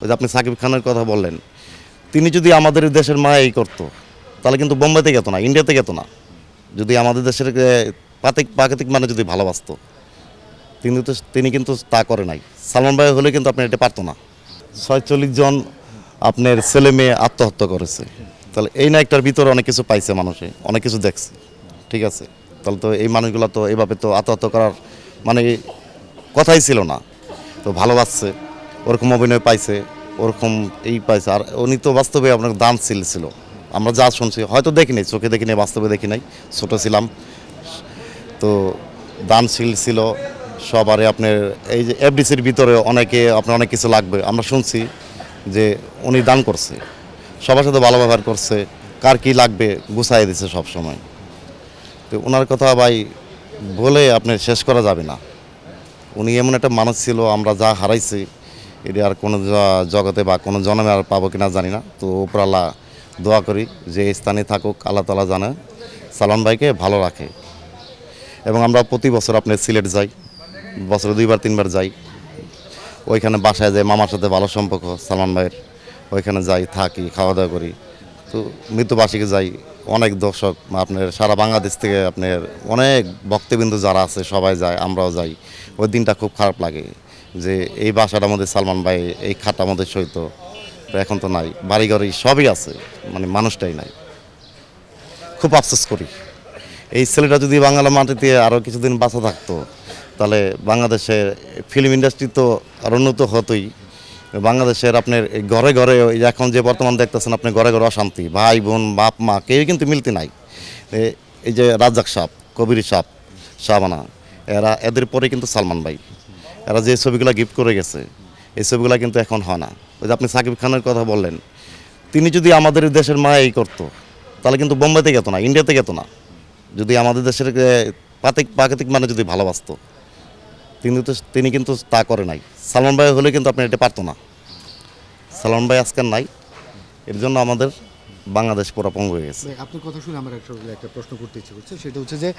ওই যে আপনি সাকিব খানের কথা বললেন, তিনি যদি আমাদের দেশের মায়াই করতো তাহলে কিন্তু বোম্বাইতে যেত না, ইন্ডিয়াতে যেত না। যদি আমাদের দেশের প্রাকৃতিক মানে যদি ভালোবাসতো, তিনি কিন্তু তা করে নাই। সালমান ভাই হলে কিন্তু আপনি এটা পারতো না। ৪৬ জন আপনার ছেলে মেয়ে আত্মহত্যা করেছে, তাহলে এই নায়কটার ভিতরে অনেক কিছু পাইছে, মানুষে অনেক কিছু দেখছে। ঠিক আছে, তাহলে তো এই মানুষগুলো তো এভাবে তো আত্মহত্যা করার মানে কথাই ছিল না। তো ভালোবাসছে, ওরকম অভিনয় পাইছে, ওরকম এই পাইছে। আর উনি তো বাস্তবে আপনার দানশীল ছিল। আমরা যা শুনছি, হয়তো দেখিনি, চোখে দেখিনি, বাস্তবে দেখি নাই, ছোটো ছিলাম। তো দানশীল ছিল সবারই। আপনার এই যে এফডিসির ভিতরে অনেকে আপনার অনেক কিছু লাগবে, আমরা শুনছি যে উনি দান করছে, সবার সাথে ভালো ব্যবহার করছে, কার কী লাগবে গুছাই দিছে সব সময়। তো ওনার কথা ভাই বলে আপনি শেষ করা যাবে না। উনি এমন একটা মানুষ ছিল, আমরা যা হারাইছি এটা আর কোনো জগতে বা কোনো জন্মে আর পাবো কিনা জানি না। তো উপরাল্লাহ দোয়া করি যে এই স্থানে থাকুক, আল্লাহ তাআলা জানে সালমান ভাইকে ভালো রাখে। এবং আমরা প্রতি বছর আপনি সিলেট যাই, বছরে 2-3 বার যাই। ওইখানে বাসায় যাই, মামার সাথে ভালো সম্পর্ক সালমান ভাইয়ের, ওইখানে যাই, থাকি, খাওয়া দাওয়া করি। তো মৃত্যুবার্ষিকী যাই, অনেক দর্শক আপনার সারা বাংলাদেশ থেকে আপনার অনেক ভক্তবিন্দু যারা আছে সবাই যায়, আমরাও যাই। ওই দিনটা খুব খারাপ লাগে যে এই বাসাটার মধ্যে সালমান ভাই, এই খাটটার মধ্যে সইত, তো এখন তো নাই। বাড়িঘড়ি সবই আছে, মানে মানুষটাই নাই। খুব আফসোস করি। এই ছেলেটা যদি বাংলা মাটিতে আরও কিছুদিন বাঁচা থাকতো, তাহলে বাংলাদেশের ফিল্ম ইন্ডাস্ট্রি তো আর উন্নত হতোই। বাংলাদেশের আপনার এই ঘরে ঘরে এখন যে বর্তমান দেখতেছেন আপনি, ঘরে ঘরে অশান্তি, ভাই বোন বাপ মা কেউই কিন্তু মিলতে নাই। এই যে রাজ্জাক সাহেব, কবির সাহেব, শাবানা, এদের পরে কিন্তু সালমান ভাই, এরা যে ছবিগুলো গিফট করে গেছে, এই ছবিগুলো কিন্তু এখন হয় না। ওই যে আপনি সাকিব খানের কথা বললেন, তিনি যদি আমাদের দেশের মায়াই করতো তাহলে কিন্তু বোম্বাইতে যেত না, ইন্ডিয়াতে যেত না। যদি আমাদের দেশের প্রাকৃতিক মানে যদি ভালোবাসতো, তিনি কিন্তু তা করে নাই। সালমান ভাই হলে কিন্তু আপনি এটা পারতো না। সালমান ভাই আজকাল নাই, এর জন্য আমাদের বাংলাদেশ পুরো পঙ্গু হয়ে গেছে। ভাই, আপনার কথা শুনে আমার একটা প্রশ্ন করতে ইচ্ছে করছে, সেটা হচ্ছে যে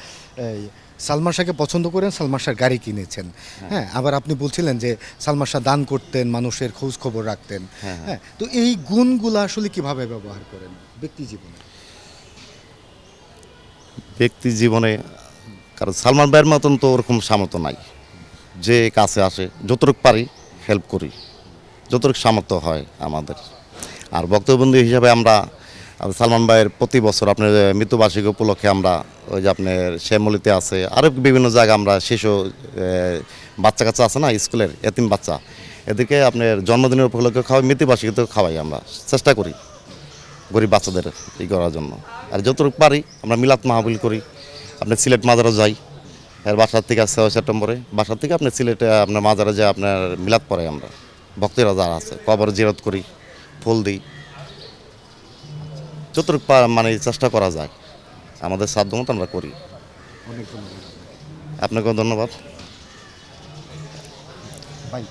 এই সালমান শাহকে পছন্দ করেন, সালমান শাহ গাড়ি কিনেছেন, হ্যাঁ, আবার আপনি বলছিলেন যে সালমান শাহ দান করতেন, মানুষের খোঁজ খবর রাখতেন, হ্যাঁ, তো এই গুণগুলো আসলে কিভাবে ব্যবহার করেন ব্যক্তি জীবনে? ব্যক্তি জীবনে, কারণ সালমান ভাইয়ের মতন তো ওরকম সামর্থ্য নাই। যে কাছে আসে যতটুকু পারি হেল্প করি, যতটুকু সামর্থ্য হয় আমাদের। আর বক্তব্যবন্ধু হিসাবে আমরা সালমান ভাইয়ের প্রতি বছর আপনার মৃত্যুবার্ষিকী উপলক্ষে আমরা ওই যে আপনার শ্যামলিতে আছে, আরও বিভিন্ন জায়গা আমরা শিশু বাচ্চা কাচ্চা আছে না, স্কুলের এতিম বাচ্চা, এদেরকে আপনার জন্মদিনের উপলক্ষে খাওয়াই, মৃত্যুবার্ষিকীতেও খাওয়াই, আমরা চেষ্টা করি গরিব বাচ্চাদের ই করার জন্য। আর যতটুকু পারি আমরা মিলাদ মাহফিল করি। আপনার সিলেট মাজারও যাই, এর বাসার থেকে 6 সেপ্টেম্বরে বাসার থেকে আপনার সিলেটে আপনার মাজারে যায়, আপনার মিলাদ পড়াই আমরা। ভক্তরা যারা আছে কবর জিয়ারত করি, ফুল দিই, যতটুকু মানে চেষ্টা করা যায় আমাদের সাধ্যমতো আমরা করি। অনেক ধন্যবাদ আপনাকেও ধন্যবাদ ভাই।